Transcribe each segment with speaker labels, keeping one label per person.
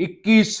Speaker 1: 21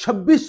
Speaker 1: 26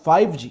Speaker 1: 5G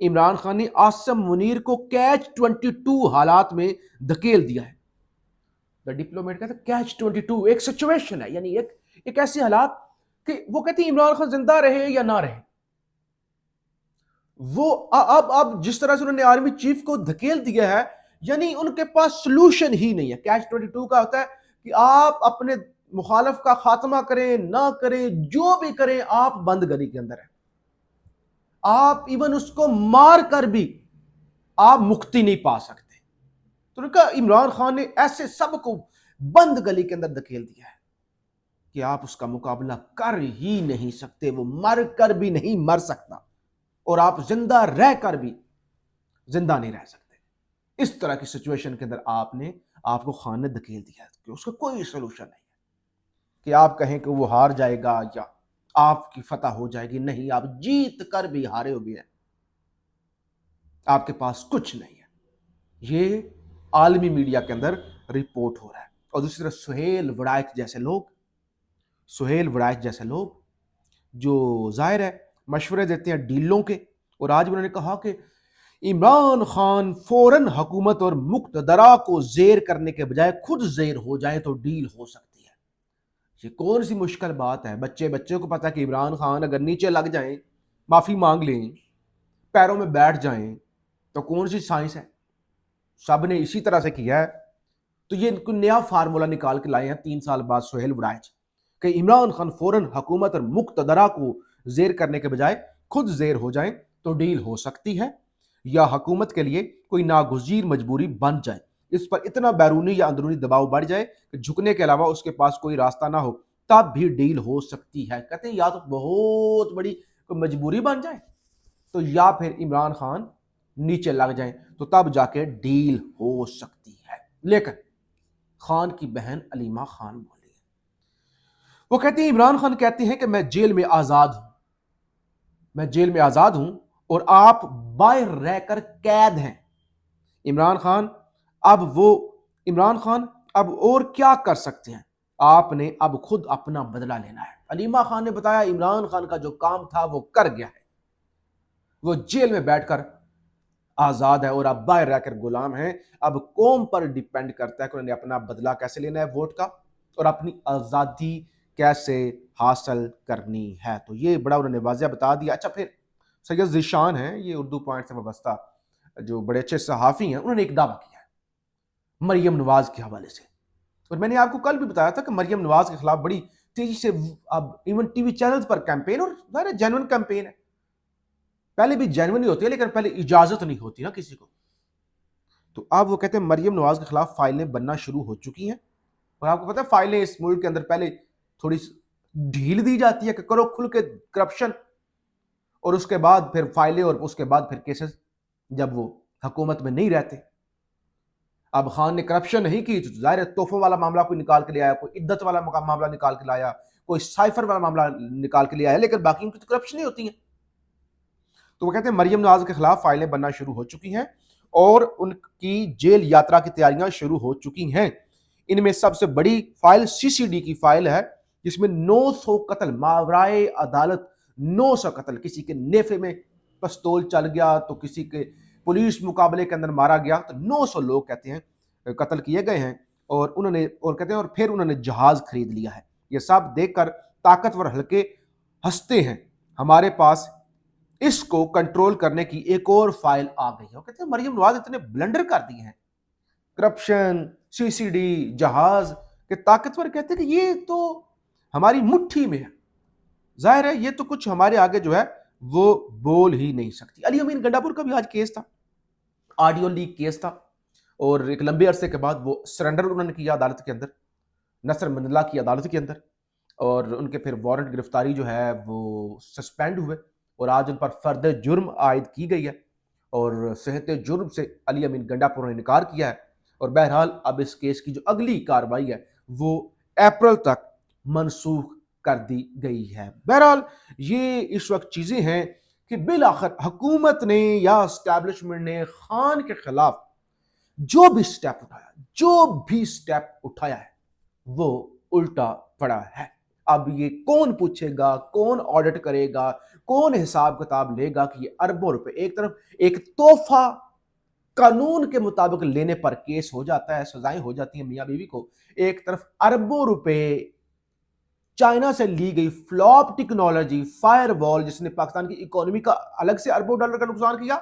Speaker 1: Imran Khan نے آصم منیر کو catch 22 حالات میں دھکیل دیا ہے. دا ڈپلومیٹ کہتا ہے کیچ 22 ایک سچویشن ہے، یعنی ایک ایسی حالات کہ وہ کہتے ہیں عمران خان زندہ رہے یا نہ رہے. وہ اب جس طرح سے انہوں نے آرمی چیف کو دھکیل دیا ہے، یعنی ان کے پاس سلوشن ہی نہیں ہے. کیچ 22 کا ہوتا ہے کہ آپ اپنے مخالف کا خاتمہ کریں نہ کریں، جو بھی کریں آپ بند گلی کے اندر ہیں. آپ ایون اس کو مار کر بھی آپ مکتی نہیں پا سکتے. تو نے کہا عمران خان نے ایسے سب کو بند گلی کے اندر دھکیل دیا ہے کہ آپ اس کا مقابلہ کر ہی نہیں سکتے. وہ مر کر بھی نہیں مر سکتا، اور آپ زندہ رہ کر بھی زندہ نہیں رہ سکتے. اس طرح کی سچویشن کے اندر آپ کو خان نے دھکیل دیا ہے کہ اس کا کوئی سولوشن نہیں ہے کہ آپ کہیں کہ وہ ہار جائے گا یا آپ کی فتح ہو جائے گی. نہیں، آپ جیت کر بھی ہارے ہو بھی ہیں، آپ کے پاس کچھ نہیں ہے. یہ عالمی میڈیا کے اندر رپورٹ ہو رہا ہے. اور دوسری طرف سہیل وڑائچ جیسے لوگ جو ظاہر ہے مشورے دیتے ہیں ڈیلوں کے، اور آج انہوں نے کہا کہ عمران خان فوراً حکومت اور مقتدرہ کو زیر کرنے کے بجائے خود زیر ہو جائیں تو ڈیل ہو سکتی ہے. یہ کون سی مشکل بات ہے؟ بچے کو پتا کہ عمران خان اگر نیچے لگ جائیں، معافی مانگ لیں، پیروں میں بیٹھ جائیں، تو کون سی سائنس ہے؟ سب نے اسی طرح سے کیا ہے. تو یہ کوئی نیا فارمولا نکال کے لائے ہیں 3 سال بعد سہیل وڑائچ کہ عمران خان فوراً حکومت اور مقتدرہ کو زیر کرنے کے بجائے خود زیر ہو جائیں تو ڈیل ہو سکتی ہے، یا حکومت کے لیے کوئی ناگزیر مجبوری بن جائے، اس پر اتنا بیرونی یا اندرونی دباؤ بڑھ جائے کہ جھکنے کے علاوہ اس کے پاس کوئی راستہ نہ ہو، تب بھی ڈیل ہو سکتی ہے. کہتے ہیں یا تو بہت بڑی کوئی مجبوری بن جائے تو یا پھر عمران خان نیچے لگ جائیں تو تب جا کے ڈیل ہو سکتی ہے. لیکن خان کی بہن علیمہ خان بولی ہے، وہ کہتی ہیں عمران خان کہتے ہیں کہ میں جیل میں آزاد ہوں اور آپ باہر رہ کر قید ہیں. عمران خان اب اور کیا کر سکتے ہیں؟ آپ نے اب خود اپنا بدلہ لینا ہے. علیمہ خان نے بتایا عمران خان کا جو کام تھا وہ کر گیا ہے، وہ جیل میں بیٹھ کر آزاد ہے اور اب باہر رہ کر غلام ہیں. اب قوم پر ڈیپینڈ کرتا ہے کہ انہوں نے اپنا بدلہ کیسے لینا ہے ووٹ کا، اور اپنی آزادی کیسے حاصل کرنی ہے. تو یہ بڑا انہوں نے واضح بتا دیا. اچھا، پھر سید ذیشان ہیں، یہ اردو پوائنٹ سے وابستہ جو بڑے اچھے صحافی ہیں، انہوں نے ایک دعویٰ کیا ہے مریم نواز کے حوالے سے. اور میں نے آپ کو کل بھی بتایا تھا کہ مریم نواز کے خلاف بڑی تیزی سے اب ایون ٹی وی چینلز پر کیمپین، اور ظاہر جینوئن کیمپین ہے. پہلے بھی جینوئن ہی ہوتی ہے، لیکن پہلے اجازت نہیں ہوتی نا کسی کو. تو اب وہ کہتے ہیں مریم نواز کے خلاف فائلیں بننا شروع ہو چکی ہیں. اور آپ کو پتہ ہے فائلیں اس ملک کے اندر پہلے تھوڑی ڈھیل دی جاتی ہے کہ کرو کھل کے کرپشن، اور اس کے بعد پھر فائلیں، اور اس کے بعد پھر کیسز جب وہ حکومت میں نہیں رہتے. اب خان نے کرپشن نہیں کی تو ظاہر تحفوں والا معاملہ کوئی نکال کے لے آیا، کوئی عدت والا معاملہ نکال کے لایا، کوئی سائفر والا معاملہ نکال کے لے آیا، لیکن باقی ان کی تو کرپشن ہی ہوتی ہیں. تو وہ کہتے ہیں مریم نواز کے خلاف فائلیں بننا شروع ہو چکی ہیں اور ان کی جیل یاترا کی تیاریاں شروع ہو چکی ہیں. ان میں سب سے بڑی فائل CCD کی فائل ہے، جس میں 900 قتل ماورائے عدالت، 900 قتل. کسی کے نیفے میں پستول چل گیا تو کسی کے پولیس مقابلے کے اندر مارا گیا، تو 900 لوگ کہتے ہیں قتل کیے گئے ہیں. اور کہتے ہیں اور پھر انہوں نے جہاز خرید لیا ہے. یہ سب دیکھ کر طاقتور حلقے ہنستے ہیں، ہمارے پاس اس کو کنٹرول کرنے کی ایک اور فائل آ گئی ہے. کہتے ہیں مریم نواز اتنے بلنڈر کر دیے ہیں، کرپشن، CCD، جہاز، کہ طاقتور کہتے ہیں کہ یہ تو ہماری مٹھی میں ہے. ظاہر ہے یہ تو کچھ ہمارے آگے جو ہے وہ بول ہی نہیں سکتی. علی امین گنڈا پور کا بھی آج کیس تھا، آڈیو لیک کیس تھا، اور ایک لمبے عرصے کے بعد وہ سرنڈر انہوں نے کیا عدالت کے اندر، نصر منڈلا کی عدالت کے اندر، اور ان کے پھر وارنٹ گرفتاری جو ہے وہ سسپینڈ ہوئے، اور آج ان پر فرد جرم عائد کی گئی ہے، اور صحت جرم سے علی امین گنڈا پور نے انکار کیا ہے. اور بہرحال اب اس کیس کی جو اگلی کارروائی ہے وہ اپریل تک منسوخ کر دی گئی ہے. بہرحال یہ اس وقت چیزیں ہیں کہ بالآخر حکومت نے یا اسٹیبلشمنٹ نے خان کے خلاف جو بھی سٹیپ اٹھایا ہے وہ الٹا پڑا ہے. اب یہ کون پوچھے گا، کون آڈٹ کرے گا، کون حساب کتاب لے گا کہ یہ اربوں روپے ایک طرف ایک تحفہ قانون کے مطابق لینے پر کیس ہو جاتا ہے، سزائیں ہو جاتی ہیں میاں بیوی کو، ایک طرف اربوں روپے چائنا سے لی گئی فلاپ ٹیکنالوجی فائر وال جس نے پاکستان کی اکانومی کا الگ سے اربوں ڈالر کا نقصان کیا،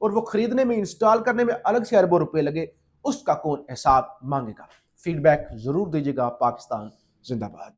Speaker 1: اور وہ خریدنے میں انسٹال کرنے میں الگ سے اربوں روپے لگے، اس کا کون حساب مانگے گا؟ فیڈ بیک ضرور دیجیے گا۔ پاکستان زندہ باد۔